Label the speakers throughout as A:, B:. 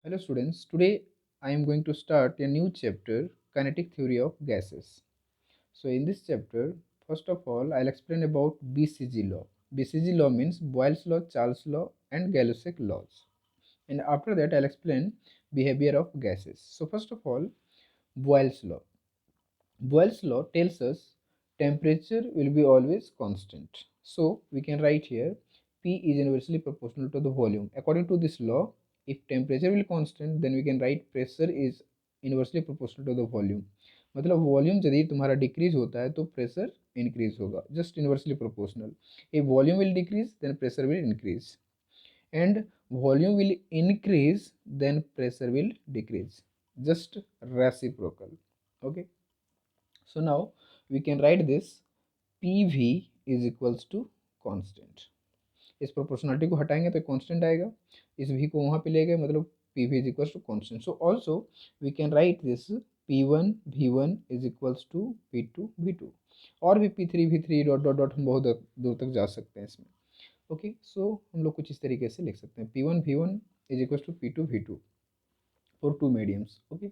A: Hello students, today I am going to start a new chapter, Kinetic Theory of Gases. So in this chapter, first of all, I'll explain about BCG law. BCG law means Boyle's law, Charles law and Gay-Lussac laws. And after that, I'll explain behavior of gases. So first of all, Boyle's law. Boyle's law tells us temperature will be always constant. So we can write here P is inversely proportional to the volume. According to this law, if temperature will constant, then we can write pressure is inversely proportional to the volume. मतलब volume यदि तुम्हारा decrease होता है तो pressure increase होगा, just inversely proportional. if volume will decrease then pressure will increase, and volume will increase then pressure will decrease, just reciprocal. Okay, so now we can write this PV is equals to constant. इस proportionality को हटाएंगे तो constant आएगा, इस v को वहाँ पे ले गए मतलब PV is equals to constant. So also we can write this P1 V1 is equals to P2 V2 और भी P3 V3 dot dot dot हम बहुत दूर तक जा सकते हैं इसमें. ओके, सो हम लोग कुछ इस तरीके से लिख सकते हैं P1 V1 is equals to P2 V2 for two mediums. Okay,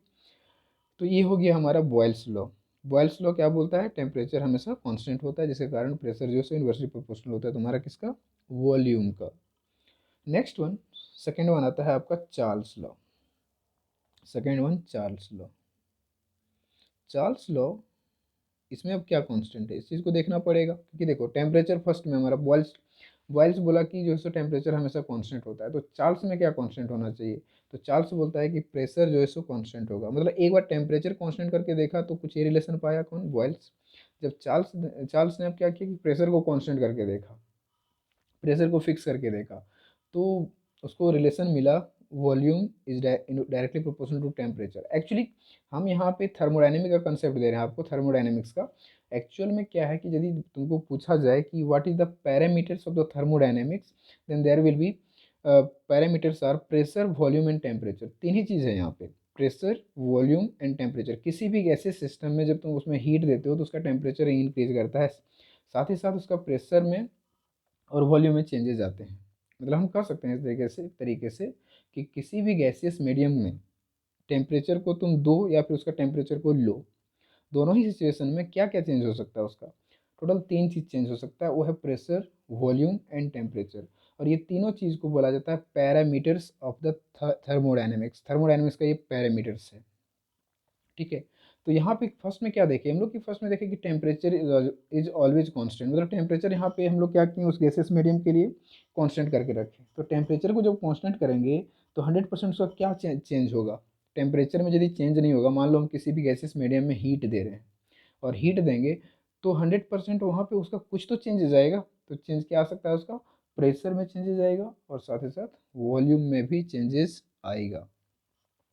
A: तो ये हो गया हमारा बॉयल्स लॉ. बॉयल्स लॉ क्या बोलता है? टेम्परेचर हमेशा कांस्टेंट होता है, जिसके कारण प्रेशर जो है इन्वर्सली प्रोपोर्शनल होता है तुम्हारा किसका? वॉल्यूम का. नेक्स्ट वन, सेकेंड वन आता है आपका Charles law. Second one Charles law. Charles law, इसमें अब क्या कांस्टेंट है इस चीज़ को देखना पड़ेगा, क्योंकि देखो टेम्परेचर फर्स्ट में हमारा बॉयल्स बॉयल्स बोला कि जो है टेम्परेचर हमेशा कांस्टेंट होता है, तो चार्ल्स में क्या कांस्टेंट होना चाहिए? तो चार्ल्स बोलता है कि प्रेशर जो है सो कांस्टेंट होगा. मतलब एक बार टेम्परेचर कांस्टेंट करके देखा तो कुछ ये रिलेशन पाया कौन? बॉयल्स. जब चार्ल्स चार्ल्स ने अब क्या किया कि प्रेशर को कांस्टेंट करके देखा, प्रेशर को फिक्स करके देखा, तो उसको रिलेशन मिला volume is directly proportional to temperature. Actually हम यहाँ पे थर्मोडायनेमिक का कंसेप्ट दे रहे हैं आपको, थर्मोडायनेमिक्स का. एक्चुअल में क्या है कि यदि तुमको पूछा जाए कि what is the parameters of the thermodynamics, then there will be parameters are pressure volume and temperature. तीन ही चीज़ है यहाँ पे, प्रेशर वॉल्यूम एंड टेम्परेचर. किसी भी गैसेस सिस्टम में जब तुम उसमें हीट देते हो तो उसका टेम्परेचर इंक्रीज करता है, साथ ही साथ उसका प्रेशर में और वॉल्यूम में चेंजेस आते हैं. मतलब हम कह सकते हैं इस तरीके से कि किसी भी गैसियस मीडियम में टेम्परेचर को तुम दो या फिर उसका टेम्परेचर को लो, दोनों ही सिचुएशन में क्या क्या चेंज हो सकता है? उसका टोटल तीन चीज़ चेंज हो सकता है, वो है प्रेशर, वॉल्यूम एंड टेम्परेचर. और ये तीनों चीज़ को बोला जाता है parameters of the thermodynamics. Thermodynamics का ये पैरामीटर्स है. ठीक है, तो यहाँ पे फर्स्ट में क्या देखें हम लोग कि फर्स्ट में देखें कि टेम्परेचर इज ऑलवेज कांस्टेंट. मतलब टेम्परेचर यहाँ पे हम लोग क्या किए उस गैसेस मीडियम के लिए कांस्टेंट करके रखें. तो टेम्परेचर को जब कांस्टेंट करेंगे तो 100% उसका क्या चेंज होगा? टेम्परेचर में यदि चेंज नहीं होगा, मान लो हम किसी भी गैसेस मीडियम में हीट दे रहे हैं और हीट देंगे, तो 100% वहाँ पे उसका कुछ तो चेंज जाएगा. तो चेंज क्या आ सकता है उसका? प्रेशर में चेंजेस आएगा और साथ ही साथ वॉल्यूम में भी चेंजेस आएगा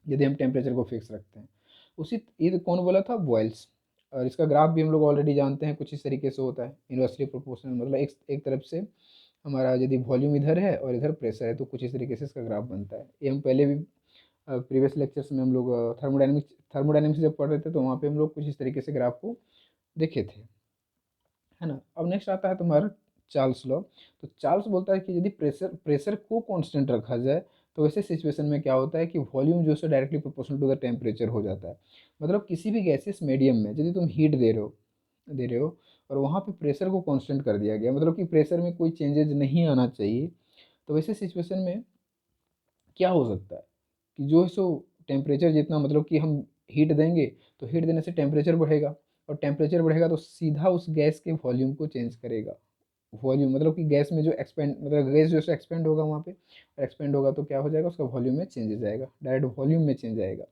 A: यदि हम टेम्परेचर को फिक्स रखते हैं. उसी ये कौन बोला था? बॉयल्स. और इसका ग्राफ भी हम लोग ऑलरेडी जानते हैं, कुछ इस तरीके से होता है इन्वर्सली प्रोपोर्शनल. मतलब एक तरफ से हमारा यदि वॉल्यूम इधर है और इधर प्रेशर है तो कुछ इस तरीके से इसका ग्राफ बनता है. ये हम पहले भी प्रीवियस लेक्चर्स में हम लोग थर्मोडायनेमिक्स जब पढ़ रहे थे तो वहाँ पे हम लोग कुछ इस तरीके से ग्राफ को देखे थे, है ना. अब नेक्स्ट आता है तुम्हारा चार्ल्स लॉ. तो चार्ल्स बोलता है कि यदि प्रेशर प्रेशर को कांस्टेंट रखा जाए तो वैसे सिचुएशन में क्या होता है कि वॉल्यूम जो है directly proportional to the temperature हो जाता है. मतलब किसी भी गैसेस मीडियम में यदि तुम हीट दे रहे हो और वहाँ पे प्रेशर को कांस्टेंट कर दिया गया, मतलब कि प्रेशर में कोई चेंजेज नहीं आना चाहिए, तो वैसे सिचुएशन में क्या हो सकता है कि जो है सो टेम्परेचर जितना, मतलब कि हम हीट देंगे तो हीट देने से टेम्परेचर बढ़ेगा और टेम्परेचर बढ़ेगा तो सीधा उस गैस के वॉल्यूम को चेंज करेगा. वॉल्यूम मतलब कि गैस में जो एक्सपेंड, मतलब गैस जो है एक्सपेंड होगा वहाँ पे, एक्सपेंड होगा तो क्या हो जाएगा? उसका वॉल्यूम में चेंजेस आएगा, डायरेक्ट वॉल्यूम में चेंज आएगा.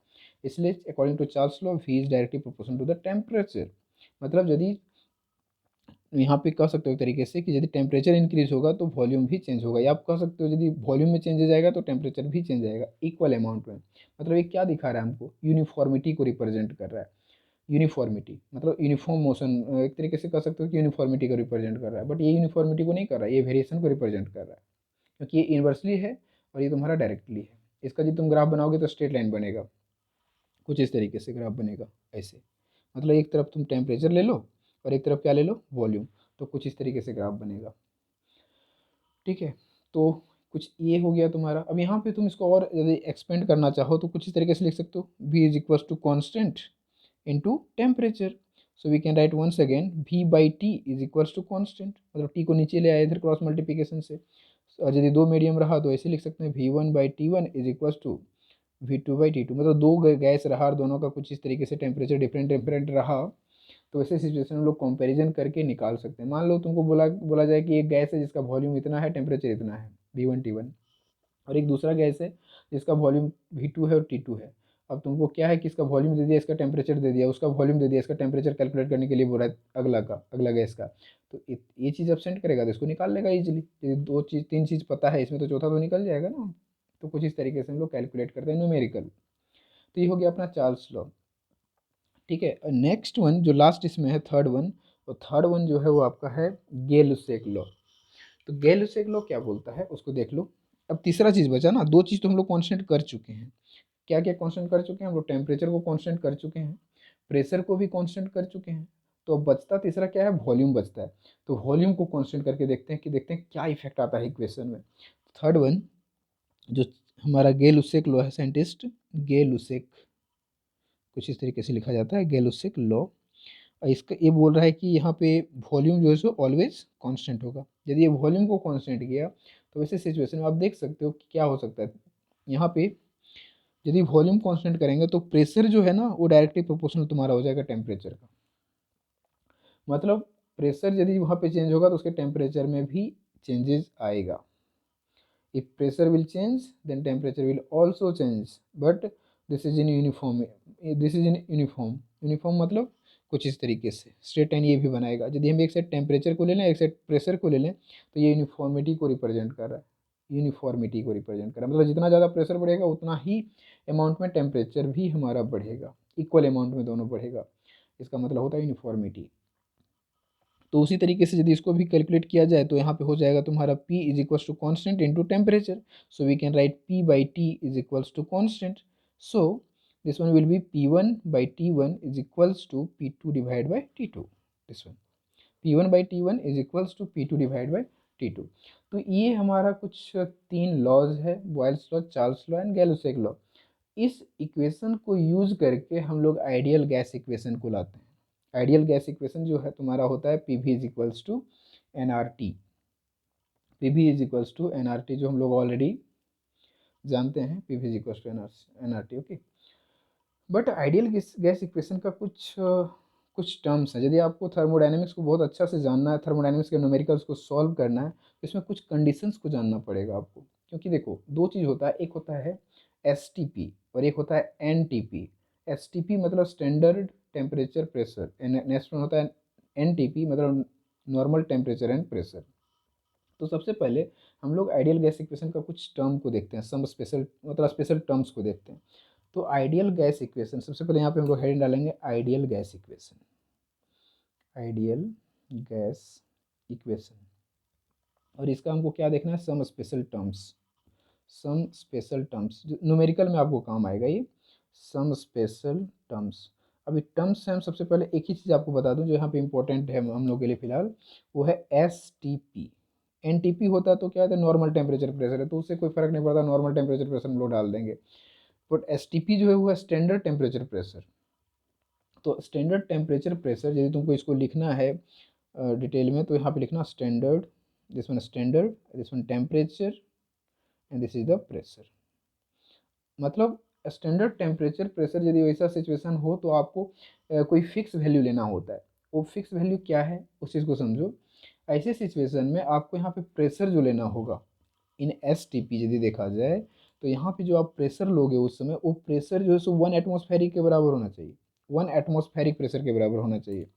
A: इसलिए according to Charles law V is directly proportional to the temperature. मतलब यदि यहाँ पे कह सकते हो एक तरीके से कि यदि टेम्परेचर इंक्रीज होगा तो वॉल्यूम भी चेंज होगा, या आप कह सकते हो यदि वॉल्यूम में चेंजेस आएगा तो टेम्परेचर भी चेंज आएगा इक्वल अमाउंट में. मतलब ये क्या दिखा रहा है हमको? यूनिफॉर्मिटी को रिप्रेजेंट कर रहा है. यूनिफॉर्मिटी मतलब यूनिफॉर्म मोशन, एक तरीके से कह सकते हो कि यूनिफॉर्मिटी को रिप्रेजेंट कर रहा है. बट ये यूनिफॉर्मिटी को नहीं कर रहा है, ये वेरिएशन को रिप्रेजेंट कर रहा है, क्योंकि ये इन्वर्सली है और ये तुम्हारा डायरेक्टली है. इसका जब तुम ग्राफ बनाओगे तो स्ट्रेट लाइन बनेगा, कुछ इस तरीके से ग्राफ बनेगा ऐसे. मतलब एक तरफ तुम टेम्परेचर ले लो और एक तरफ क्या ले लो? वॉल्यूम. तो कुछ इस तरीके से ग्राफ बनेगा. ठीक है, तो कुछ ये हो गया तुम्हारा। अब यहाँ पे तुम इसको और यदि एक्सपेंड करना चाहो तो कुछ इस तरीके से लिख सकते हो, v is equal to constant into temperature. So we can write once again v by T is equal to constant, मतलब टी को नीचे ले आए इधर क्रॉस मल्टीप्लिकेशन से। और यदि दो मीडियम रहा तो ऐसे लिख सकते हैं v1/T1 is equal to v2/T2, मतलब दो गैस रहा और दोनों का कुछ इस तरीके से टेम्परेचर डिफरेंट डिफरेंट रहा, तो ऐसे सिचुएशन में लोग कंपैरिजन करके निकाल सकते हैं। मान लो तुमको बोला जाए कि एक गैस है जिसका वॉल्यूम इतना है, टेम्परेचर इतना है v1T1, और एक दूसरा गैस है जिसका वॉल्यूम v2 है और T2 है। अब तुमको क्या है कि इसका वॉल्यूम दे दिया, इसका टेम्परेचर दे दिया, उसका वॉल्यूम दे दिया, इसका टेम्परेचर कैलकुलेट करने के लिए बोला है अगला गैस का। तो ये चीज़ एब्सेंट करेगा तो इसको निकाल लेगा इजीली। यदि दो चीज़ तीन चीज़ पता है इसमें तो चौथा तो निकल जाएगा ना। तो कुछ इस तरीके से हम लोग कैलकुलेट करते हैं न्यूमेरिकल। तो ये हो गया अपना चार्ल्स लॉ। ठीक है, नेक्स्ट वन जो लास्ट इसमें है थर्ड वन, तो थर्ड वन जो है वो आपका है गेल-लुसेक लॉ। तो गेल-लुसेक लॉ क्या बोलता है उसको देख लो। अब तीसरा चीज़ बचा ना, दो चीज़ तो हम लोग कांस्टेंट कर चुके हैं। क्या क्या कांस्टेंट कर चुके हैं हम लोग? टेम्परेचर को कांस्टेंट कर चुके हैं, प्रेशर को भी कांस्टेंट कर चुके हैं। तो अब बचता तीसरा क्या है? वॉल्यूम बचता है। तो वॉल्यूम को कांस्टेंट करके देखते हैं क्या इफेक्ट आता है इक्वेशन में। थर्ड वन जो हमारा गेल-लुसेक लॉ है, साइंटिस्ट गेल-लुसेक, कुछ इस तरीके से लिखा जाता है गेल-लुसेक लॉ। इसका ये बोल रहा है कि यहाँ पे वॉल्यूम जो है सो ऑलवेज कांस्टेंट होगा। यदि ये वॉल्यूम को कांस्टेंट किया तो ऐसे सिचुएशन में आप देख सकते हो कि क्या हो सकता है। यहाँ पे यदि वॉल्यूम कांस्टेंट करेंगे तो प्रेशर जो है ना वो डायरेक्टली प्रोपोर्शनल तुम्हारा हो जाएगा टेम्परेचर का। मतलब प्रेशर यदि वहाँ पे चेंज होगा तो उसके टेम्परेचर में भी चेंजेस आएगा। If pressure will change, then temperature will also change. But this is in uniform. This is in uniform. Uniform मतलब कुछ इस तरीके से स्ट्रेट लाइन ये भी बनाएगा। यदि हम एक साइड टेम्परेचर को ले लें, एक साइड प्रेशर को ले लें, तो ये यूनिफॉर्मिटी को रिप्रेजेंट कर रहा है। यूनिफॉर्मिटी को रिप्रेजेंट कर रहा है, मतलब जितना ज़्यादा प्रेशर बढ़ेगा उतना ही अमाउंट में टेम्परेचर भी हमारा बढ़ेगा, इक्वल अमाउंट में दोनों बढ़ेगा। इसका मतलब होता है यूनिफॉर्मिटी। तो उसी तरीके से यदि इसको भी कैलकुलेट किया जाए तो यहाँ पे हो जाएगा तुम्हारा P is equals to constant into temperature. So we can write P by T is equals to constant. So this one will be P1/T1 is equals to P2 divide by T2। This one P1/T1 is equals to P2 divide by T2। तो ये हमारा कुछ तीन laws है, Boyle's law, Charles law and Gay Lussac law. इस equation को use करके हम लोग आइडियल गैस इक्वेशन को लाते हैं। आइडियल गैस इक्वेशन जो है तुम्हारा होता है P V is equals to N R T. P V is equals to N R T जो हम लोग ऑलरेडी जानते हैं, P V is equals to N R T. Okay, but ideal gas equation का कुछ टर्म्स हैं। यदि आपको थर्मोडायनेमिक्स को बहुत अच्छा से जानना है, थर्मोडायनेमिक्स के न्यूमेरिकल्स को सॉल्व करना है, तो इसमें कुछ कंडीशंस को जानना पड़ेगा आपको। क्योंकि देखो दो चीज़ होता है, एक होता है एस टी पी और एक होता है N T P. S T P मतलब standard temperature pressure, next one होता है एन टी पी मतलब नॉर्मल टेम्परेचर एंड प्रेशर। तो सबसे पहले हम लोग आइडियल गैस इक्वेशन का कुछ टर्म को देखते हैं, सम स्पेशल मतलब स्पेशल टर्म्स को देखते हैं। तो आइडियल गैस इक्वेशन सबसे पहले यहाँ पे हम लोग हेडिंग डालेंगे ideal gas equation. Ideal gas equation, और इसका हमको क्या देखना है? Some special terms. Some special terms जो न्यूमेरिकल में आपको काम आएगा ये सम स्पेशल टर्म्स। अभी टर्म्स से हम सबसे पहले एक ही चीज़ आपको बता दूं जो यहाँ पे इंपॉर्टेंट है हम लोग के लिए फिलहाल, वो है S T P. N T P होता तो क्या है? नॉर्मल टेम्परेचर प्रेशर है, तो उससे कोई फर्क नहीं पड़ता, नॉर्मल टेम्परेचर प्रेशर हम लोग डाल देंगे। बट एस टी पी जो है वो है स्टैंडर्ड टेम्परेचर प्रेशर। तो स्टैंडर्ड टेम्परेचर प्रेशर यदि तुमको इसको लिखना है डिटेल में, तो यहाँ पे लिखना standard, this one standard, this one temperature and this is the pressure. मतलब स्टैंडर्ड टेम्परेचर प्रेशर यदि वैसा सिचुएशन हो तो आपको कोई फिक्स वैल्यू लेना होता है। वो फिक्स वैल्यू क्या है उस चीज़ को समझो। ऐसे सिचुएशन में आपको यहाँ पे प्रेशर जो लेना होगा इन एस टी पी यदि देखा जाए, तो यहाँ पे जो आप प्रेशर लोगे उस समय वो प्रेशर जो है सो 1 एटमॉस्फेरिक के बराबर होना चाहिए, 1 एटमॉस्फेरिक प्रेशर के बराबर होना चाहिए।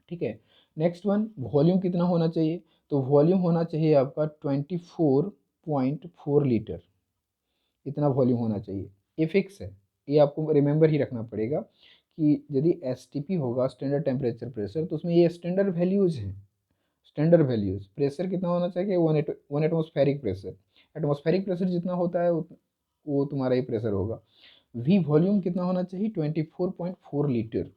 A: ठीक है, नेक्स्ट वन वॉल्यूम कितना होना चाहिए? तो वॉल्यूम होना चाहिए आपका 24.4 लीटर, इतना वॉल्यूम होना चाहिए। ये फिक्स है, ये आपको रिमेंबर ही रखना पड़ेगा कि यदि एस टी पी होगा स्टैंडर्ड टेम्परेचर प्रेशर, तो उसमें ये स्टैंडर्ड वैल्यूज हैं। स्टैंडर्ड वैल्यूज प्रेशर कितना होना चाहिए? 1 एटमॉस्फेरिक प्रेशर। एटमॉस्फेरिक प्रेशर जितना होता है वो तुम्हारा ही प्रेशर होगा। वी वॉल्यूम कितना होना चाहिए? 24.4 लीटर।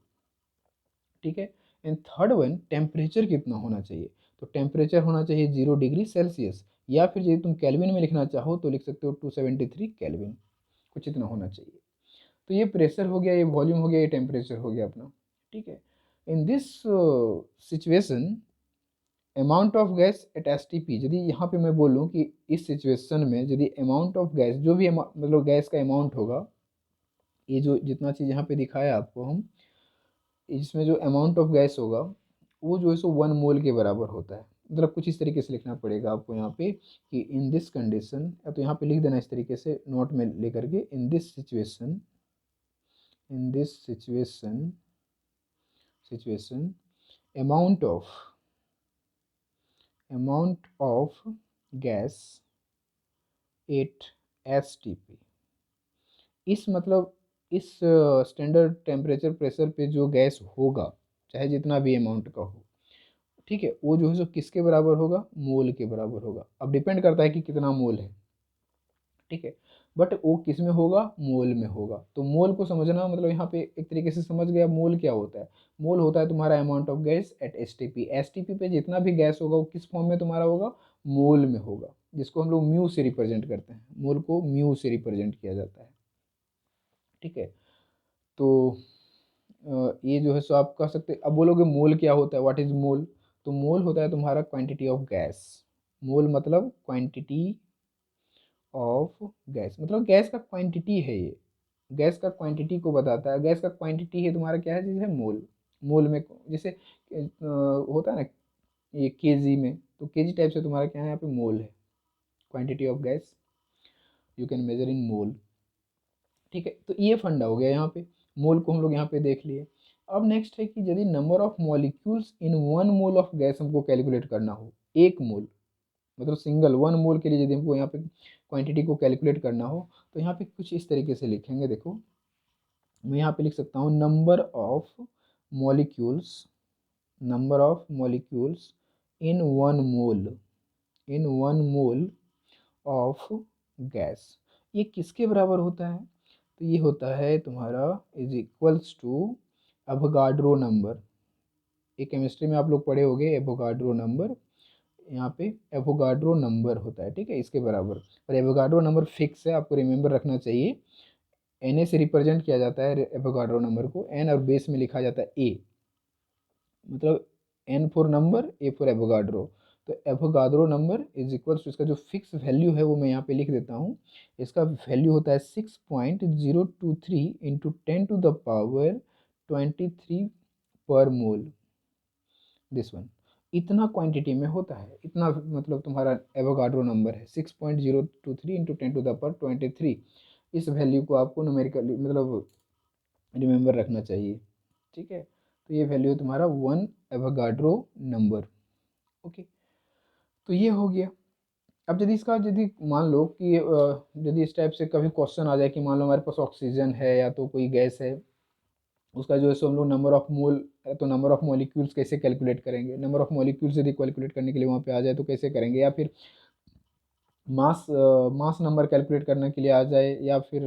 A: ठीक है, एंड थर्ड वन टेम्परेचर कितना होना चाहिए? तो टेम्परेचर होना चाहिए 0 डिग्री सेल्सियस। या फिर यदि तुम केल्विन में लिखना चाहो तो लिख सकते हो 273 केल्विन, कुछ इतना होना चाहिए। तो ये प्रेशर हो गया, ये वॉल्यूम हो गया, ये टेम्परेचर हो गया अपना, ठीक है। In this situation amount of gas at STP, यदि यहाँ पे मैं बोलूँ कि इस सिचुएशन में यदि अमाउंट ऑफ गैस, जो भी मतलब गैस का अमाउंट होगा, ये जो जितना चीज़ यहाँ पे दिखाया आपको हम, इसमें जो अमाउंट ऑफ गैस होगा वो जो है सो 1 मोल के बराबर होता है। मतलब कुछ इस तरीके से लिखना पड़ेगा आपको यहाँ पे कि इन दिस कंडीशन, या तो यहाँ पे लिख देना इस तरीके से नोट में लेकर के, in this situation, in this situation amount of gas at STP, इस मतलब इस स्टैंडर्ड टेम्परेचर प्रेशर पे जो गैस होगा, चाहे जितना भी अमाउंट का हो, ठीक है, वो जो है सो किसके बराबर होगा, मोल के बराबर होगा। अब डिपेंड करता है कि कितना मोल है, ठीक है, बट वो किस में होगा, मोल में होगा। तो मोल को समझना मतलब यहाँ पे एक तरीके से समझ गया मोल क्या होता है। मोल होता है तुम्हारा amount of gas at STP, STP पे जितना भी गैस होगा वो किस फॉर्म में तुम्हारा होगा, मोल में होगा, जिसको हम लोग म्यू से रिप्रेजेंट करते हैं, मोल को म्यू से रिप्रेजेंट किया जाता है, ठीक है। तो ये जो है सो आप कह सकते, अब बोलोगे मोल क्या होता है, व्हाट इज मोल। तो मोल होता है तुम्हारा क्वांटिटी ऑफ गैस, मोल मतलब क्वांटिटी ऑफ गैस, मतलब गैस का क्वांटिटी है ये, गैस का क्वांटिटी को बताता है। गैस का क्वांटिटी है तुम्हारा क्या है, जैसे मोल, मोल में जैसे होता है ना ये केजी में, तो केजी टाइप से तुम्हारा क्या है यहाँ पे मोल है, quantity of gas you can measure in mole, ठीक है। तो ये फंडा हो गया यहाँ पे, मोल को हम लोग यहाँ पे देख लिए। अब नेक्स्ट है कि यदि number of molecules in 1 mole of gas हमको कैलकुलेट करना हो, 1 मोल मतलब सिंगल 1 मोल के लिए यदि हमको यहाँ पे क्वांटिटी को कैलकुलेट करना हो, तो यहाँ पे कुछ इस तरीके से लिखेंगे। देखो मैं यहाँ पे लिख सकता हूँ number of molecules, number of molecules in 1 mole, in 1 mole of gas, ये किसके बराबर होता है, तो ये होता है तुम्हारा is equals to Avogadro number. एक केमिस्ट्री में आप लोग पढ़े होंगे एवोगाड्रो नंबर, यहाँ पे एवोगाड्रो नंबर होता है, ठीक है, इसके बराबर। और एवोगाड्रो नंबर फिक्स है, आपको रिमेंबर रखना चाहिए। एन से रिप्रेजेंट किया जाता है एवोगाड्रो नंबर को, एन और बेस में लिखा जाता है ए, मतलब N for number, A for Avogadro. तो Avogadro number is equals to, इसका जो फिक्स वैल्यू है वो मैं यहाँ पे लिख देता हूँ। इसका वैल्यू होता है 6.023 इंटू 10⁻23 पर मोल, दिस वन। इतना क्वांटिटी में होता है, इतना मतलब तुम्हारा एवोगाड्रो नंबर है 6.023 इंटू 10⁻23। इस वैल्यू को आपको न्यूमेरिकली मतलब रिमेंबर रखना चाहिए, ठीक है। तो ये वैल्यू है तुम्हारा 1 एवोगाड्रो नंबर, ओके। तो ये हो गया। अब यदि इसका यदि मान लो कि यदि इस टाइप से कभी क्वेश्चन आ जाए कि मान लो हमारे पास ऑक्सीजन है या तो कोई गैस है, उसका जो है सो हम लोग नंबर ऑफ मोल, तो नंबर ऑफ मॉलिक्यूल्स कैसे कैलकुलेट करेंगे, नंबर ऑफ मॉलिक्यूल्स यदि कैलकुलेट करने के लिए वहाँ पे आ जाए तो कैसे करेंगे, या फिर मास मास नंबर कैलकुलेट करने के लिए आ जाए, या फिर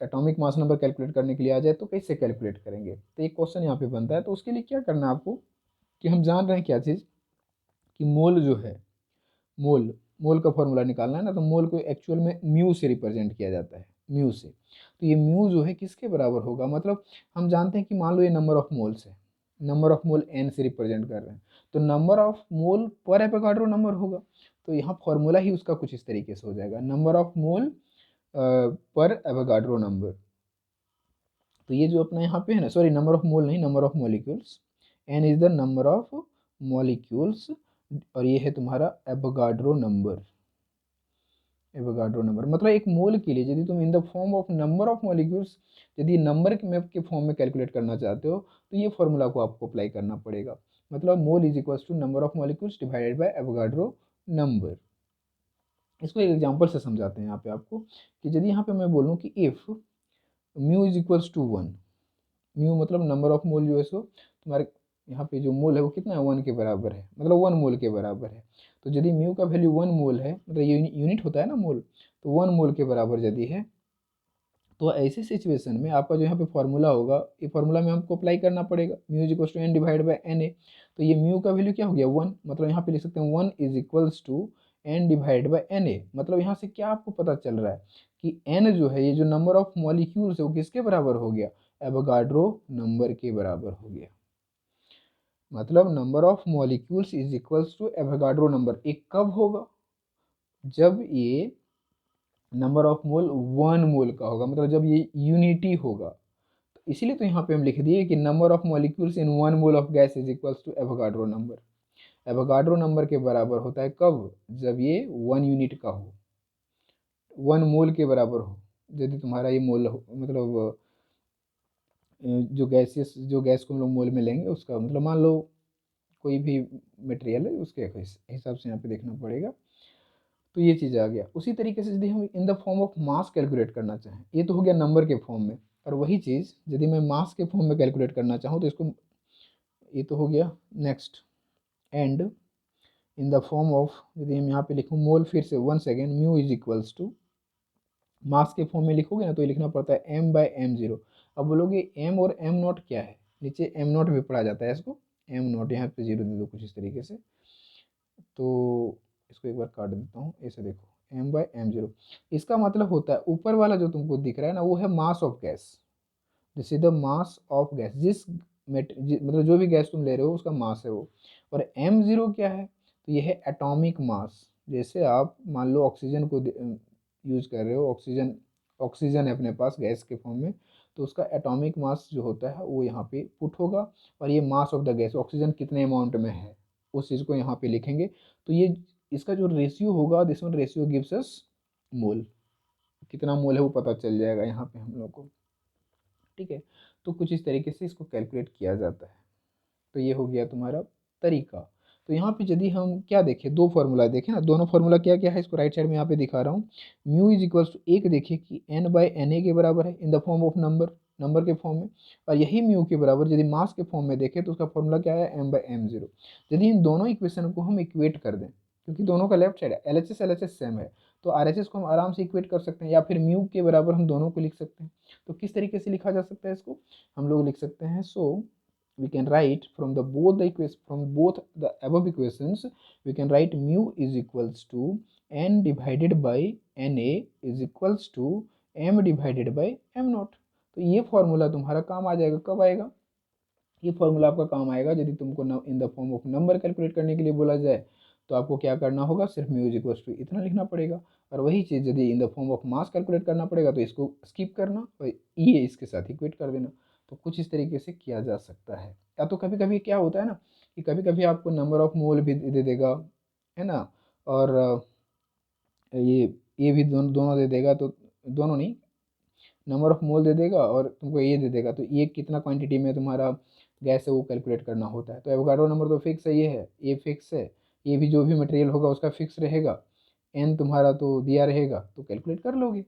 A: एटॉमिक मास नंबर कैलकुलेट करने के लिए आ जाए, तो कैसे कैलकुलेट करेंगे। तो एक क्वेश्चन यहाँ पे बनता है। तो उसके लिए क्या करना है आपको, कि हम जान रहे हैं क्या चीज़, कि मोल जो है, मोल, मोल का फॉर्मूला निकालना है ना, तो मोल को एक्चुअल में म्यू से रिप्रेजेंट किया जाता है, म्यू से। तो ये म्यू जो है किसके बराबर होगा, मतलब हम जानते हैं कि मान लो ये नंबर ऑफ मोल्स है, नंबर ऑफ मोल एन से रिप्रेजेंट कर रहे हैं, तो नंबर ऑफ मोल पर एवोगाड्रो नंबर होगा। तो यहाँ फॉर्मूला ही उसका कुछ इस तरीके से हो जाएगा, नंबर ऑफ मोल पर एवोगाड्रो नंबर। तो ये जो अपना यहाँ पे है ना, सॉरी नंबर ऑफ मोल नहीं, number of molecules, N is the number of molecules, और ये है तुम्हारा एवोगाड्रो नंबर, एवोगाड्रो नंबर। मतलब एक मोल के लिए यदि तुम इन the form of number of molecules, यदि नंबर के मैप के फॉर्म में कैलकुलेट करना चाहते हो, तो ये फॉर्मूला को आपको अप्लाई करना पड़ेगा। मतलब mole is equals to number of molecules divided by Avogadro number. इसको एक एग्जांपल से समझाते हैं यहाँ पे आपको, कि यदि यहाँ पे मैं बोलूँ कि if mu is equals to 1, mu मतलब नंबर ऑफ मोल जो है सो तुम्हारे यहाँ पे जो मोल है वो कितना है, 1 के बराबर है, मतलब 1 मोल के बराबर है। तो यदि म्यू का वैल्यू 1 मोल है, मतलब यूनिट होता है ना मोल, तो 1 मोल के बराबर यदि है, तो ऐसी सिचुएशन में आपका जो यहाँ पे फॉर्मूला होगा, ये फॉर्मूला में हमको अप्लाई करना पड़ेगा, mu is equals to N divide by N A. तो ये म्यू का वैल्यू क्या हो गया 1, मतलब यहाँ पे लिख सकते हैं 1 is equals to N divide by N A. मतलब यहाँ से क्या आपको पता चल रहा है कि एन जो है, ये जो नंबर ऑफ मॉलिक्यूल्स है वो किसके बराबर हो गया, एवोगाड्रो नंबर के बराबर हो गया। मतलब number of molecules is equals to Avogadro number. एक कब होगा, जब ये नंबर ऑफ मोल 1 मोल का होगा, मतलब जब ये यूनिटी होगा। तो इसीलिए तो यहाँ पे हम लिख दिए कि number of molecules in 1 mole of gas is equals to Avogadro number. Avogadro number के बराबर होता है कब, जब ये 1 यूनिट का हो, 1 मोल के बराबर हो। यदि तुम्हारा ये मोल हो, मतलब जो गैस को हम लोग मोल में लेंगे उसका, मतलब मान लो कोई भी मटेरियल है, उसके हिसाब से यहाँ पे देखना पड़ेगा। तो ये चीज़ आ गया। उसी तरीके से यदि हम इन the form of mass calculate करना चाहें, ये तो हो गया नंबर के फॉर्म में, और वही चीज़ यदि मैं मास के फॉर्म में कैलकुलेट करना चाहूँ तो इसको, ये तो हो गया next. And in the form of, यदि हम यहाँ पे लिखूँ मोल, फिर से one second, mu is equals to, mass के फॉर्म में लिखोगे ना तो ये लिखना पड़ता है एम बाई एम जीरो। अब बोलोगे एम और एम नॉट क्या है, नीचे एम नॉट भी पढ़ा जाता है इसको, एम नॉट यहाँ पे जीरो दे दो कुछ इस तरीके से। तो इसको एक बार काट देता हूँ, ऐसे देखो एम बाई एम जीरो। इसका मतलब होता है ऊपर वाला जो तुमको दिख रहा है ना, वो है mass of gas. This is the mass of gas, मतलब जो भी गैस तुम ले रहे हो उसका मास है वो। और एम जीरो क्या है, तो ये है एटॉमिक मास। जैसे आप मान लो ऑक्सीजन को यूज कर रहे हो, ऑक्सीजन ऑक्सीजन है अपने पास गैस के फॉर्म में, तो उसका एटॉमिक मास जो होता है वो यहाँ पे पुट होगा। और ये mass of the gas, oxygen कितने अमाउंट में है उस चीज़ को यहाँ पे लिखेंगे। तो ये इसका जो रेशियो होगा, this one ratio gives us mole, कितना मोल है वो पता चल जाएगा यहाँ पे हम लोग को। ठीक है, तो कुछ इस तरीके से इसको कैलकुलेट किया जाता है। तो ये हो गया तुम्हारा तरीका। तो यहाँ पे यदि हम क्या देखें, दो फार्मूला देखें ना, दोनों फार्मूला क्या क्या है, इसको राइट साइड में यहाँ पे दिखा रहा हूँ। म्यू इज इक्वल्स टू, एक देखिए कि एन बाई एन ए के बराबर है इन the form of number, number के फॉर्म में। और यही म्यू के बराबर यदि मास के फॉर्म में देखें तो उसका फॉर्मूला क्या है, एम बाई एम जीरो। यदि इन दोनों इक्वेशन को हम इक्वेट कर दें, क्योंकि दोनों का लेफ्ट साइड है, एल एच एस सेम है, तो आर एच एस को हम आराम से इक्वेट कर सकते हैं, या फिर म्यू के बराबर हम दोनों को लिख सकते हैं। तो किस तरीके से लिखा जा सकता है इसको, हम लोग लिख सकते हैं, सो we can write from both the above equations, we can write mu is equals to n divided by na is equals to m divided by m naught। तो ये फॉर्मूला तुम्हारा काम आ जाएगा, कब आएगा, ये फॉर्मूला आपका काम आएगा यदि तुमको इन the form of number calculate करने के लिए बोला जाए। तो आपको क्या करना होगा, सिर्फ म्यू इज इक्वल्स टू इतना लिखना पड़ेगा। और वही चीज़ यदि in the form of mass calculate करना पड़ेगा तो इसको स्किप करना और ये इसके साथ इक्वेट कर देना। तो कुछ इस तरीके से किया जा सकता है। या तो कभी कभी क्या होता है ना, कि कभी कभी आपको नंबर ऑफ मोल भी दे देगा, है ना, और ये भी दोनों दोनों दे देगा, तो दोनों नहीं, नंबर ऑफ मोल दे देगा और तुमको ये दे देगा, तो ये कितना क्वांटिटी में तुम्हारा गैस है वो कैलकुलेट करना होता है। तो एवोगाड्रो नंबर तो फिक्स है, ये फिक्स है, ये भी जो भी मटेरियल होगा उसका फिक्स रहेगा, एन तुम्हारा तो दिया रहेगा, तो कैलकुलेट कर लोगे।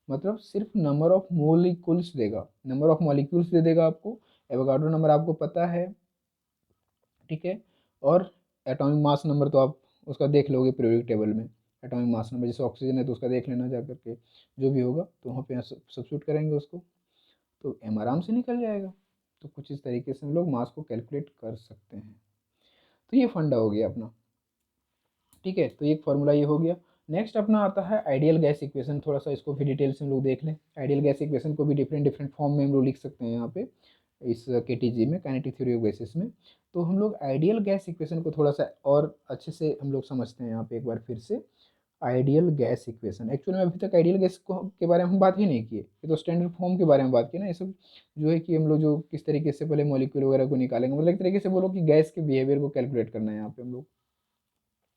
A: मतलब सिर्फ नंबर ऑफ मोलिक्यूल्स देगा, नंबर ऑफ मॉलिक्यूल्स दे देगा आपको, एवोगाड्रो नंबर आपको पता है, ठीक है। और एटॉमिक मास नंबर तो आप उसका देख लोगे पीरियोडिक टेबल में, एटॉमिक मास नंबर जैसे ऑक्सीजन है तो उसका देख लेना जा करके, जो भी होगा तो वहाँ पे सब्स्टिट्यूट करेंगे उसको, तो एम आराम से निकल जाएगा। तो कुछ इस तरीके से हम लोग मास को कैलकुलेट कर सकते हैं। तो ये फंडा हो गया अपना, ठीक है। तो एक फार्मूला ये हो गया। नेक्स्ट अपना आता है आइडियल गैस इक्वेशन, थोड़ा सा इसको भी डिटेल से हम लोग देख लें। आइडियल गैस इक्वेशन को भी डिफरेंट डिफरेंट फॉर्म में हम लोग लिख सकते हैं यहाँ पे इस केटीजी में, काइनेटिक थ्योरी ऑफ गैसेस में। तो हम लोग आइडियल गैस इक्वेशन को थोड़ा सा और अच्छे से हम लोग समझते हैं यहाँ पे एक बार फिर से। आइडियल गैस इक्वेशन, एक्चुअली में अभी तक आइडियल गैस के बारे में हम बात ही नहीं किए, ये तो स्टैंडर्ड फॉर्म के बारे में बात की ना। ये सब जो है कि हम लोग जो किस तरीके से पहले मॉलिक्यूल वगैरह को निकालेंगे, मतलब एक तरीके से बोलो कि गैस के बिहेवियर को कैलकुलेट करना है यहाँ पे हम लोग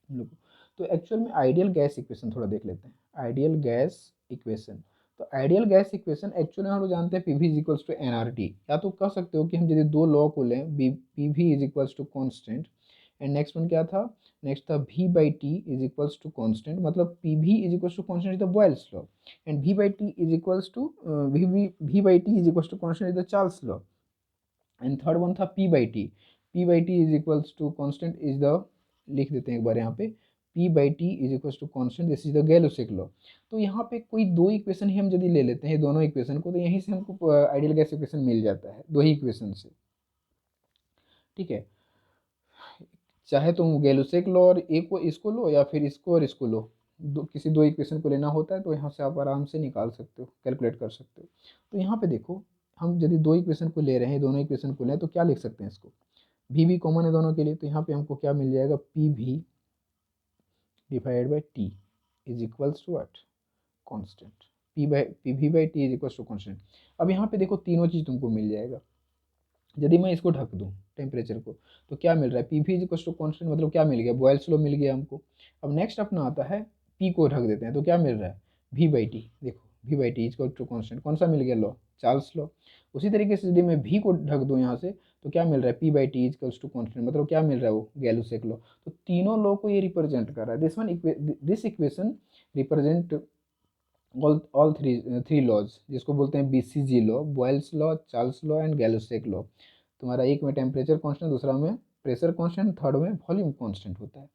A: को। तो एक्चुअल में आइडियल गैस इक्वेशन थोड़ा देख लेते हैं। आइडियल गैस इक्वेशन, तो आइडियल गैस इक्वेशन एक्चुअली हम लोग जानते हैं PV is equals to NRT, या तो कह सकते हो कि हम यदि दो लॉ को लें, PV is equals to constant, and next one क्या था, नेक्स्ट था v by T is equals to constant, मतलब P V is equals to constant is the Boyle's law, and v by T is equals to v by T is equals to constant is the Charles law. And third one था p by T is equals to constant is the, लिख देते हैं एक बार यहाँ पे, P by T is equal to constant, this is the Gay Lussac law. तो यहाँ पे कोई दो इक्वेशन ही हम यदि ले लेते हैं दोनों इक्वेशन को, तो यहीं से हमको आइडियल गैस इक्वेशन मिल जाता है दो ही इक्वेशन से, ठीक है। चाहे तुम गैलोसिक लॉ और एक को इसको लो या फिर इसको और इसको लो, किसी दो इक्वेशन को लेना होता है तो यहाँ से आप आराम से निकाल सकते हो, कैलकुलेट कर सकते हो। तो यहाँ पे देखो, हम यदि दो इक्वेशन को ले रहे हैं, दोनों इक्वेशन को लें तो क्या लिख सकते हैं इसको, भी कॉमन है दोनों के लिए, तो यहाँ पे हमको क्या मिल जाएगा, पी भी divide by T is equals to what, constant. P भी by T is equals to constant. अब यहाँ पे देखो तीनों चीज़ तुमको मिल जाएगा। यदि मैं इसको ढक दूँ टेम्परेचर को, तो क्या मिल रहा है, P V is equals to constant, मतलब क्या मिल गया, बॉयल्स लॉ मिल गया हमको। अब नेक्स्ट अपना आता है, पी को ढक देते हैं तो क्या मिल रहा है, वी बाई टी। देखो V by T is equal to constant, कौन सा मिल गया लॉ, चार्ल्स लॉ। उसी तरीके से यदि मैं भी को ढक दूँ यहाँ से, तो क्या मिल रहा है, P by T is equals to constant, मतलब क्या मिल रहा है, वो गैलोसेक लॉ। तो तीनों लॉ को ये रिप्रेजेंट कर रहा है। This equation represent all three laws, जिसको बोलते हैं BCG law, Boyle's law, Charles law and Gay Lussac law. तुम्हारा एक में टेम्परेचर कांस्टेंट, दूसरा में प्रेशर कांस्टेंट, थर्ड में वॉल्यूम कांस्टेंट होता है,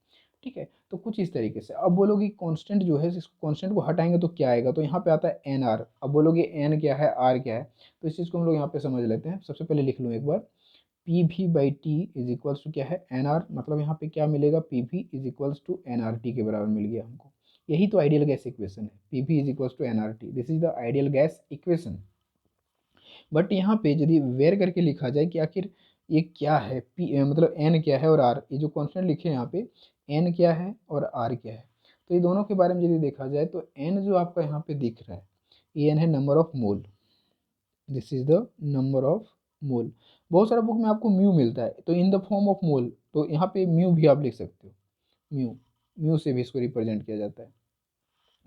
A: ठीक है। तो कुछ इस तरीके से। अब बोलोगे कांस्टेंट जो है, इस कांस्टेंट को हटाएंगे तो क्या आएगा, तो यहाँ पे आता है एन आर। अब बोलोगे एन क्या है, आर क्या है, तो इस चीज़ को हम लोग यहाँ पे समझ लेते हैं। सबसे पहले लिख लूँ एक बार, पी भी by T is equals to क्या है, एन आर, मतलब यहाँ पे क्या मिलेगा, P V is equals to N R T के बराबर मिल गया हमको। यही तो आइडियल गैस इक्वेशन है, P V is equals to N R T, this is the ideal gas equation. But यहाँ पे यदि वेर करके लिखा जाए कि आखिर ये क्या है, पी मतलब एन क्या है और आर, ये जो कॉन्स्टेंट लिखे हैं यहाँ पे, एन क्या है और आर क्या है, तो ये दोनों के बारे में यदि देखा जाए तो एन जो आपका यहाँ पे दिख रहा है, ये एन है number of mole, this is the number of मोल। बहुत सारा बुक में आपको म्यू मिलता है, तो इन द फॉर्म ऑफ मोल, तो यहाँ पे म्यू भी आप लिख सकते हो, म्यू, म्यू से भी इसको रिप्रेजेंट किया जाता है।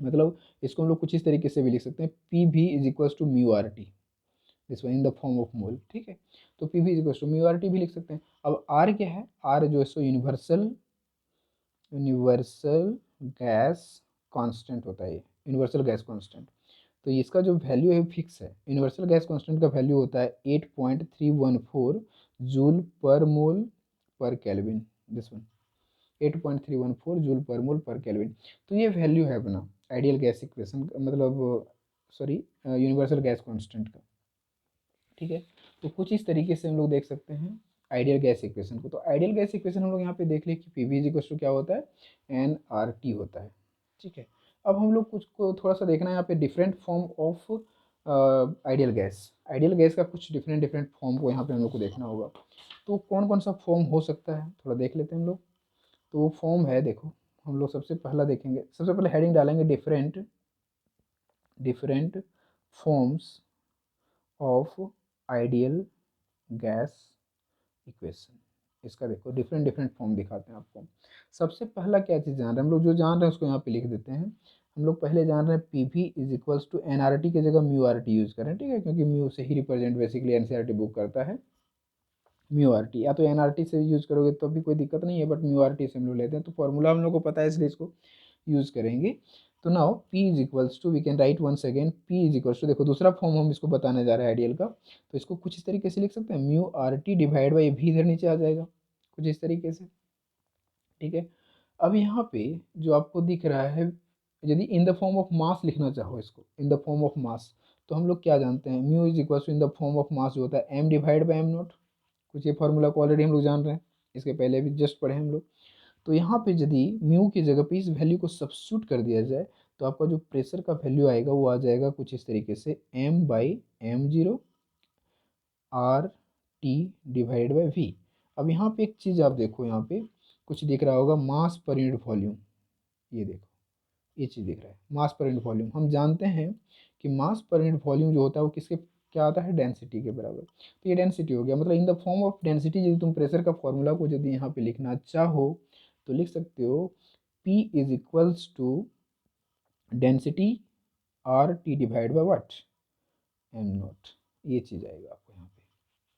A: मतलब इसको हम लोग कुछ इस तरीके से भी लिख सकते हैं, P V is equals to mu R T, this one in the form of mole, ठीक है। तो P V is equals to mu R T भी लिख सकते हैं। अब आर क्या है, आर जो है so universal universal gas constant होता है, ये यूनिवर्सल गैस कांस्टेंट। तो इसका जो वैल्यू है फिक्स है, यूनिवर्सल गैस कांस्टेंट का वैल्यू होता है 8.314 जूल पर मोल पर केल्विन, दिस वन 8.314 जूल पर मोल पर केल्विन। तो ये वैल्यू है अपना आइडियल गैस इक्वेशन, मतलब सॉरी यूनिवर्सल गैस कांस्टेंट का, ठीक है। तो कुछ इस तरीके से हम लोग देख सकते हैं आइडियल गैस इक्वेशन को। तो आइडियल गैस इक्वेशन हम लोग यहाँ पे देख ले कि P V is equal to क्या होता है, एन आर टी होता है, ठीक है। अब हम लोग कुछ को थोड़ा सा देखना है यहाँ पे, different form of ideal gas का कुछ डिफरेंट डिफरेंट फॉर्म को यहाँ पे हम लोग को देखना होगा। तो कौन कौन सा फॉर्म हो सकता है, थोड़ा देख लेते हैं हम लोग। तो वो फॉर्म है, देखो हम लोग सबसे पहला देखेंगे, सबसे पहले हेडिंग डालेंगे different different forms of ideal gas equation. इसका देखो डिफरेंट डिफरेंट फॉर्म दिखाते हैं आपको। सबसे पहला क्या चीज़ जान रहे हैं हम लोग, जो जान रहे हैं उसको यहाँ पे लिख देते हैं। हम लोग पहले जान रहे हैं P V is equals to N R T की जगह म्यू आर टी यूज़ करें, ठीक है, क्योंकि म्यू से ही represent basically N C R T book करता है म्यू आर टी। या तो एन आर टी से यूज़ करोगे तो भी कोई दिक्कत नहीं है, बट म्यू आर टी से हम लोग लेते हैं, तो फॉर्मूला हम लोग को पता है इसलिए इसको यूज़ करेंगे। तो now P is equals to, we can write once again, P is equals to, देखो दूसरा फॉर्म हम इसको बताने जा रहे हैं आइडियल का, तो इसको कुछ इस तरीके से लिख सकते हैं, mu R T divide by भी इधर नीचे आ जाएगा कुछ इस तरीके से, ठीक है। अब यहाँ पे जो आपको दिख रहा है, यदि in the form of mass लिखना चाहो इसको, in the form of mass, तो हम लोग क्या जानते हैं, mu is equals to in the form of mass जो होता है M divide by M not, कुछ ये फॉर्मूला को ऑलरेडी हम लोग जान रहे हैं, इसके पहले भी जस्ट पढ़े हम लोग। तो यहाँ पे यदि म्यू की जगह पे इस वैल्यू को सब्स्टिट्यूट कर दिया जाए, तो आपका जो प्रेशर का वैल्यू आएगा वो आ जाएगा कुछ इस तरीके से, M by M zero R T divide by V. अब यहाँ पे एक चीज़ आप देखो, यहाँ पे कुछ दिख रहा होगा, मास पर यूनिट वॉल्यूम, ये देखो ये चीज़ दिख रहा है, मास पर यूनिट वॉल्यूम। हम जानते हैं कि मास पर यूनिट वॉल्यूम जो होता है वो किसके क्या आता है, डेंसिटी के बराबर। तो ये डेंसिटी हो गया, मतलब इन द फॉर्म ऑफ डेंसिटी यदि तुम प्रेशर का फॉर्मूला को यदि यहाँ पे लिखना चाहो तो लिख सकते हो, P is equals to density R T divide by what, M not, ये चीज़ आएगा आपको यहाँ पे।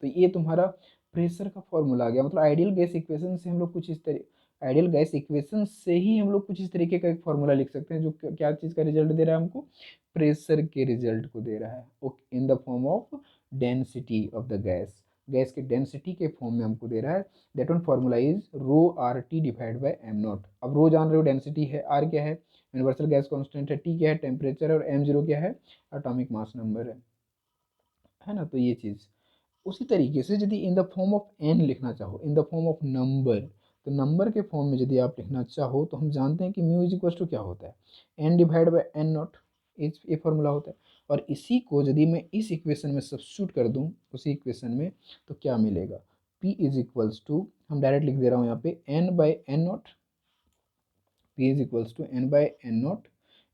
A: तो ये तुम्हारा प्रेशर का फॉर्मूला आ गया। मतलब आइडियल गैस इक्वेशन से हम लोग कुछ इस तरह, आइडियल गैस इक्वेशन से ही हम लोग कुछ इस तरीके का एक फॉर्मूला लिख सकते हैं जो क्या चीज़ का रिजल्ट दे रहा है हमको, प्रेशर के रिजल्ट को दे रहा है, okay, in the form of density of the gas. Gas के डेंसिटी के फॉर्म में हमको दे रहा है। That one formula is rho R T divide by M not. अब रो जान रहे हो, डेंसिटी है, आर क्या है यूनिवर्सल गैस कांस्टेंट है, टी क्या है टेम्परेचर है, और एम जीरो क्या है एटॉमिक मास नंबर है ना। तो ये चीज़ उसी तरीके से यदि in the form of N लिखना चाहो, in the form of number, तो नंबर के फॉर्म में यदि आप लिखना चाहो तो हम जानते हैं कि म्यू इज इक्वल टू क्या होता है N divide by N not, ये फॉर्मूला होता है। और इसी को यदि मैं इस इक्वेशन में सब्स्टिट्यूट कर दूं उसी इक्वेशन में, तो क्या मिलेगा, P इज इक्वल्स टू, हम डायरेक्ट लिख दे रहा हूँ यहाँ पे N by N not, P is equals to N by N not,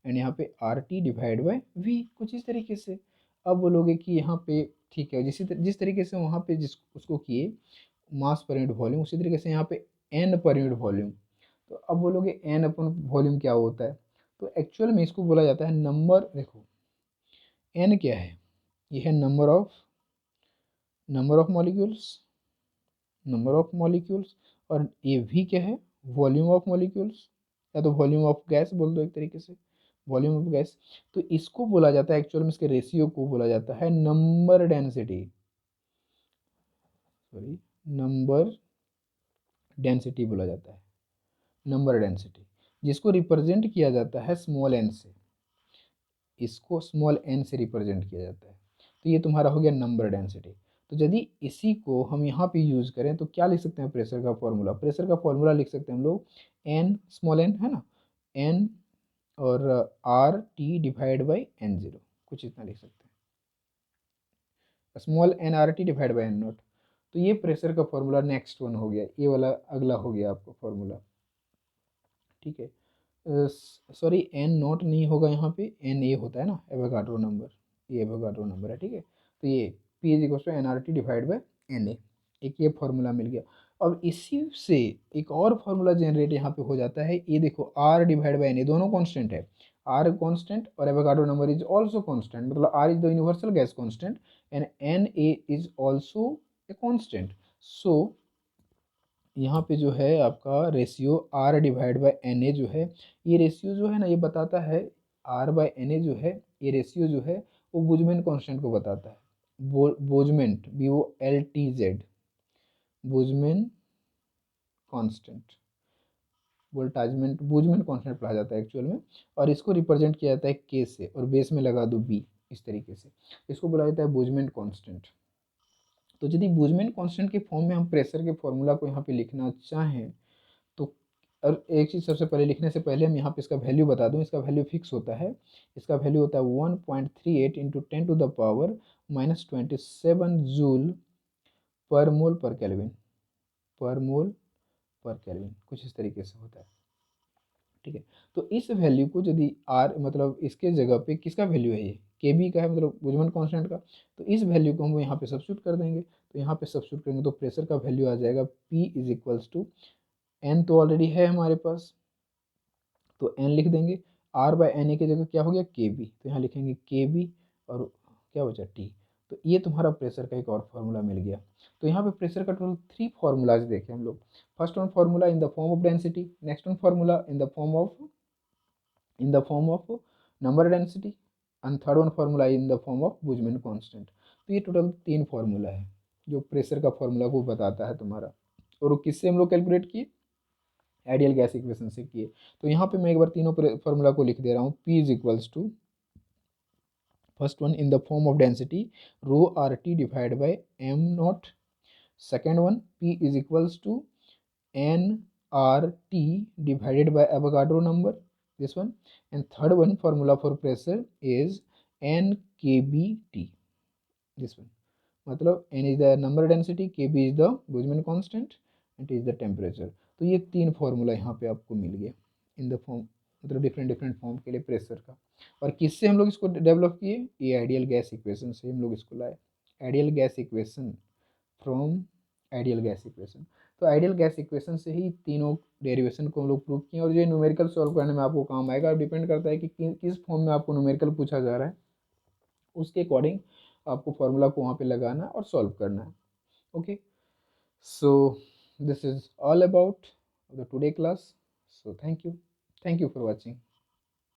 A: and यहाँ पे R T divide by V, कुछ इस तरीके से। अब बोलोगे कि यहाँ पे ठीक है, जिस तरीके से वहाँ पे जिस उसको किए मास पर यूनिट वॉल्यूम, उसी तरीके से यहाँ पे एन पर यूनिट वॉल्यूम। तो अब बोलोगे एन अपन वॉल्यूम क्या होता है, तो एक्चुअल में इसको बोला जाता है नंबर, देखो एन क्या है, ये है number of molecules, number of molecules, और ये भी क्या है वॉल्यूम ऑफ मॉलिक्यूल्स, या तो वॉल्यूम ऑफ गैस बोल दो एक तरीके से, वॉल्यूम ऑफ गैस। तो इसको बोला जाता है एक्चुअल में, इसके रेशियो को बोला जाता है number density, sorry number density बोला जाता है, नंबर डेंसिटी, जिसको रिप्रेजेंट किया जाता है स्मॉल एन से, इसको स्मॉल एन से रिप्रेजेंट किया जाता है। तो ये तुम्हारा हो गया नंबर डेंसिटी। तो यदि इसी को हम यहाँ पे यूज़ करें तो क्या लिख सकते हैं, प्रेशर का फॉर्मूला, प्रेशर का फॉर्मूला लिख सकते हैं हम लोग एन, स्मॉल एन है ना, एन और R T divide by N zero, कुछ इतना लिख सकते हैं, small N R T divide by N not. तो ये प्रेशर का फॉर्मूला नेक्स्ट वन हो गया, ये वाला अगला हो गया आपका फॉर्मूला, ठीक है। सॉरी एन नॉट नहीं होगा यहाँ पे, एन ए होता है ना, एवोगाड्रो नंबर, ये एवोगाड्रो नंबर है, ठीक है। तो ये P is equal to N R T divide by N A, एक ये फॉर्मूला मिल गया। अब इसी से एक और फॉर्मूला जनरेट यहाँ पे हो जाता है, ये देखो R divide by N A, दोनों कॉन्स्टेंट है, आर कॉन्स्टेंट और Avogadro number is also constant, मतलब R is the universal gas constant and N A is also a constant. So यहाँ पे जो है आपका ratio R divide by N A जो है, ये रेशियो जो है ना, ये बताता है आर बाई एन ए जो है, ये रेशियो जो है वो बोल्ट्जमैन कांस्टेंट को बताता है, Boltzmann BOLTZ, Boltzmann constant, Boltzmann constant पढ़ा जाता है एक्चुअल में। और इसको रिप्रेजेंट किया जाता है के से, और बेस में लगा दो बी, इस तरीके से इसको बोला जाता है बोल्ट्जमैन कांस्टेंट। तो यदि बोल्ट्जमैन कांस्टेंट के फॉर्म में हम प्रेशर के फॉर्मूला को यहाँ पे लिखना चाहें तो, और एक चीज़ सबसे पहले लिखने से पहले हम यहाँ पे इसका वैल्यू बता दूँ, इसका वैल्यू फिक्स होता है, इसका वैल्यू होता है 1.38 इंटू 10⁻⁻27 जूल पर मोल पर केल्विन, पर मोल पर केल्विन, कुछ इस तरीके से होता है, ठीक है। तो इस वैल्यू को यदि आर मतलब इसके जगह पे किसका वैल्यू है, ये के बी का है, मतलब बोल्ट्जमैन कांस्टेंट का, तो इस वैल्यू को हम यहाँ पे सब्स्टिट्यूट कर देंगे, तो यहाँ पे सब्स्टिट्यूट करेंगे तो प्रेशर का वैल्यू आ जाएगा P is equals to, N तो ऑलरेडी है हमारे पास तो एन लिख देंगे, आर बाई एन ए की जगह क्या हो गया के बी, तो यहाँ लिखेंगे के बी और क्या बचा टी। तो ये तुम्हारा प्रेशर का एक और फार्मूला मिल गया। तो यहाँ पे प्रेशर का टोटल 3 फार्मूलाज देखे हम लोग। First one formula in the form of density, next one formula in the form of number density, and third one formula in the form of Boltzmann constant. तो ये टोटल 3 फार्मूला है जो pressure का formula को बताता है तुम्हारा। और वो किससे हम लोग कैलकुलेट किए, आइडियल गैस इक्वेशन से किए। तो यहाँ पे मैं एक बार तीनों फार्मूला को लिख दे रहा हूँ, P is equals to, first one in the form of density rho R T divide by M naught, second one P is equals to N R T divided by Avogadro number, this one, and third one formula for pressure is N K B T, this one, मतलब n is the number density, K B is the Boltzmann constant and T is the temperature. तो ये 3 formula यहाँ पे आपको मिल गया इन the form, मतलब different different form के लिए प्रेशर का। और किससे हम लोग इसको डेवलप किए, ये आइडियल गैस इक्वेशन से हम लोग इसको लाए, ideal gas equation from ideal gas equation. तो आइडियल गैस इक्वेशन से ही तीनों डेरिवेशन को हम लोग प्रूव किए, और ये न्यूमेरिकल सॉल्व करने में आपको काम आएगा। डिपेंड करता है कि किस फॉर्म में आपको न्यूमेरिकल पूछा जा रहा है, उसके अकॉर्डिंग आपको फॉर्मूला को वहाँ पे लगाना और सॉल्व करना है। Okay, so this is all about the today class. So thank you for watching.